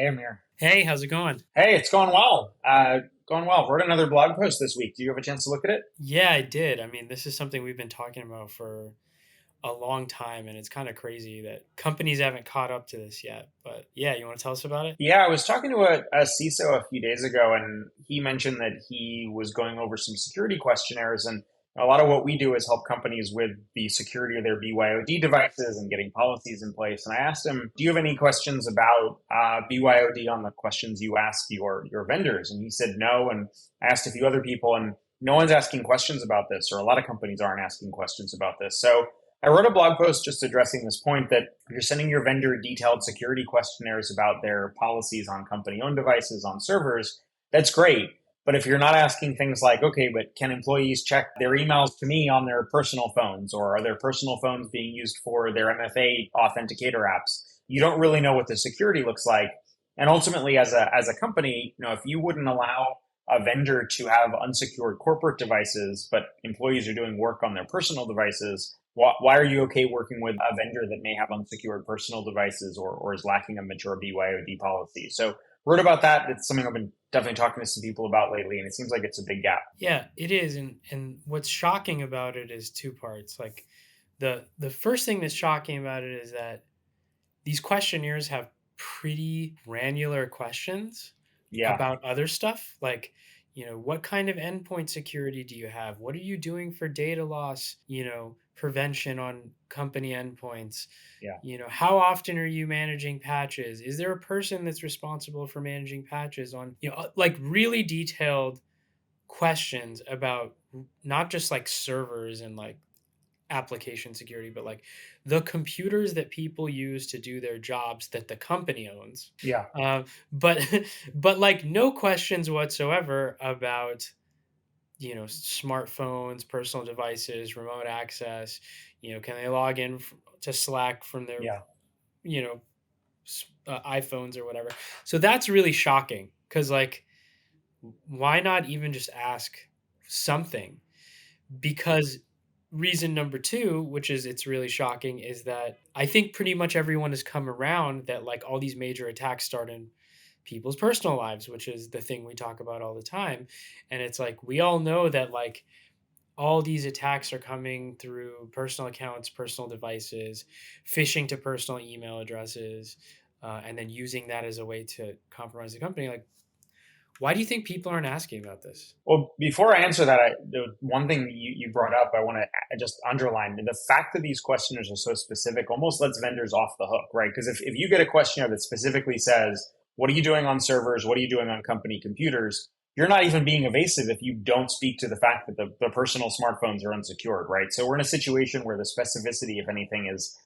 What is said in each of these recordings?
Amir. Hey, how's it going? Hey, it's going well. Going well. Wrote another blog post this week. Do you have a chance to look at it? Yeah, I did. I mean, this is something we've been talking about for a long time, and it's kind of crazy that companies haven't caught up to this yet. But yeah, you want to tell us about it? Yeah, I was talking to a CISO a few days ago, and he mentioned that he was going over some security questionnaires. And a lot of what we do is help companies with the security of their BYOD devices and getting policies in place. And I asked him, "Do you have any questions about BYOD on the questions you ask your vendors?" And he said no. And I asked a few other people, and no one's asking questions about this, or a lot of companies aren't asking questions about this. So I wrote a blog post just addressing this point that if you're sending your vendor detailed security questionnaires about their policies on company owned devices, on servers, that's great. But if you're not asking things like, okay, but can employees check their emails to me on their personal phones, or are their personal phones being used for their MFA authenticator apps? You don't really know what the security looks like. And ultimately, as a company, if you wouldn't allow a vendor to have unsecured corporate devices, but employees are doing work on their personal devices, why are you okay working with a vendor that may have unsecured personal devices or is lacking a mature BYOD policy? So wrote about that. It's something I've been definitely talking to some people about lately, and it seems like it's a big gap. Yeah, it is. And what's shocking about it is two parts. Like the first thing that's shocking about it is that these questionnaires have pretty granular questions Yeah, about other stuff. Like, what kind of endpoint security do you have? What are you doing for data loss, prevention on company endpoints? yeah, How often are you managing patches? Is there a person that's responsible for managing patches on, like really detailed questions about not just like servers and like application security, but like the computers that people use to do their jobs that the company owns. yeah. But but like no questions whatsoever about smartphones, personal devices, remote access. Can they log in to Slack from their Yeah. you know iPhones or whatever? So that's really shocking because like why not even just ask something? Because reason number two, which is it's really shocking, is that I think pretty much everyone has come around that like all these major attacks start in people's personal lives, which is the thing we talk about all the time. And it's like we all know that like all these attacks are coming through personal accounts, personal devices, phishing to personal email addresses, and then using that as a way to compromise the company. Like, why do you think people aren't asking about this? Well, before I answer that, the one thing you brought up, I want to just underline the fact that these questionnaires are so specific almost lets vendors off the hook, right? Because if you get a questionnaire that specifically says, what are you doing on servers? What are you doing on company computers? You're not even being evasive if you don't speak to the fact that the personal smartphones are unsecured, right? So we're in a situation where the specificity, if anything, is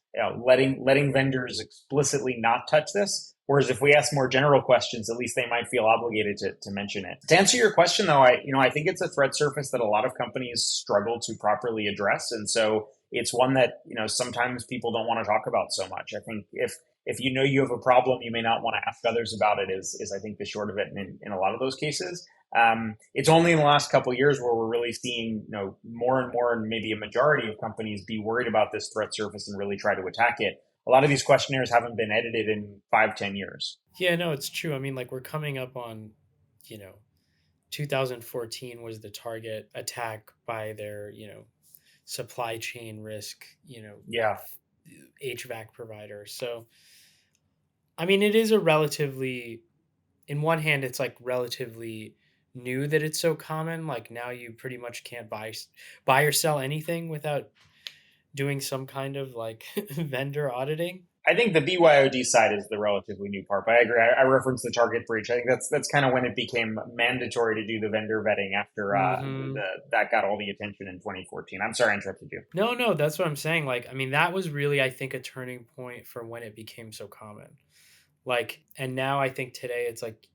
letting vendors explicitly not touch this. Whereas if we ask more general questions, at least they might feel obligated to mention it. To answer your question, though, I think it's a threat surface that a lot of companies struggle to properly address, and so it's one that sometimes people don't want to talk about so much. I think if you know you have a problem, you may not want to ask others about it. Is I think the short of it in a lot of those cases. It's only in the last couple of years where we're really seeing more and more, and maybe a majority of companies be worried about this threat surface and really try to attack it. A lot of these questionnaires haven't been edited in 5, 10 years. Yeah, no, it's true. I mean, like we're coming up on, you know, 2014 was the target attack by their, supply chain risk, Yeah. HVAC provider. So, I mean, it is a relatively, in one hand, it's like relatively new that it's so common. Like now you pretty much can't buy or sell anything without doing some kind of like vendor auditing. I think the BYOD side is the relatively new part, but I agree. I referenced the target breach. I think that's kind of when it became mandatory to do the vendor vetting after Hmm. that got all the attention in 2014. I'm sorry I interrupted you. No, that's what I'm saying. Like, I mean, that was really, I think, a turning point for when it became so common. Like, and now I think today it's like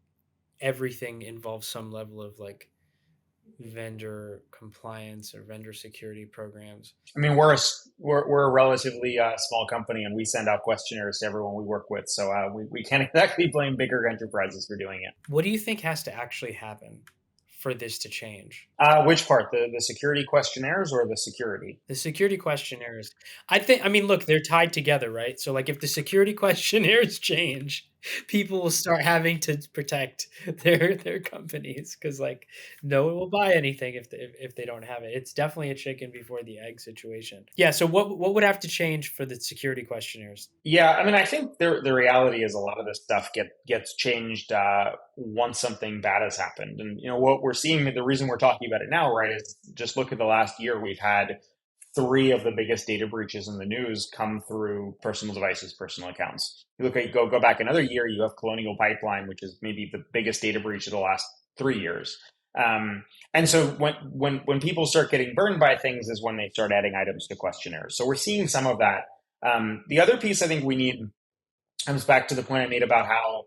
everything involves some level of like vendor compliance or vendor security programs. I mean, we're a relatively small company, and we send out questionnaires to everyone we work with, so we can't exactly blame bigger enterprises for doing it. What do you think has to actually happen for this to change? Which part, the security questionnaires or the security? The security questionnaires. I think, I mean, look, they're tied together, right? So, like, if the security questionnaires change, People will start having to protect their companies because like no one will buy anything if they don't have it. It's definitely a chicken before the egg situation. Yeah. So what would have to change for the security questionnaires? Yeah, I mean, I think the reality is a lot of this stuff gets changed once something bad has happened, and what we're seeing. The reason we're talking about it now, right, is just look at the last year. We've had three of the biggest data breaches in the news come through personal devices, personal accounts. You look at go back another year, you have Colonial Pipeline, which is maybe the biggest data breach of the last 3 years. And so when people start getting burned by things is when they start adding items to questionnaires. So we're seeing some of that. The other piece I think we need comes back to the point I made about how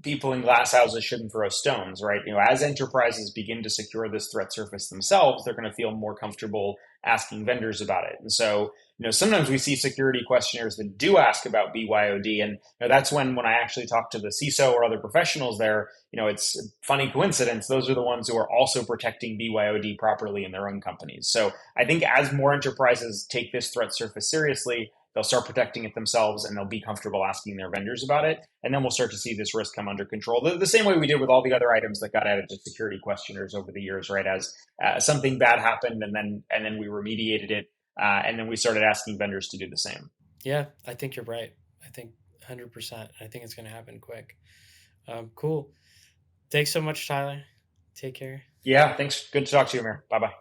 people in glass houses shouldn't throw stones, right? As enterprises begin to secure this threat surface themselves, they're going to feel more comfortable asking vendors about it. And so, sometimes we see security questionnaires that do ask about BYOD, and that's when I actually talk to the CISO or other professionals there. It's a funny coincidence; those are the ones who are also protecting BYOD properly in their own companies. So I think as more enterprises take this threat surface seriously, they'll start protecting it themselves and they'll be comfortable asking their vendors about it. And then we'll start to see this risk come under control. The same way we did with all the other items that got added to security questionnaires over the years, right? As something bad happened and then we remediated it. And then we started asking vendors to do the same. Yeah, I think you're right. I think 100%. I think it's going to happen quick. Cool. Thanks so much, Tyler. Take care. Yeah, thanks. Good to talk to you, Amir. Bye bye.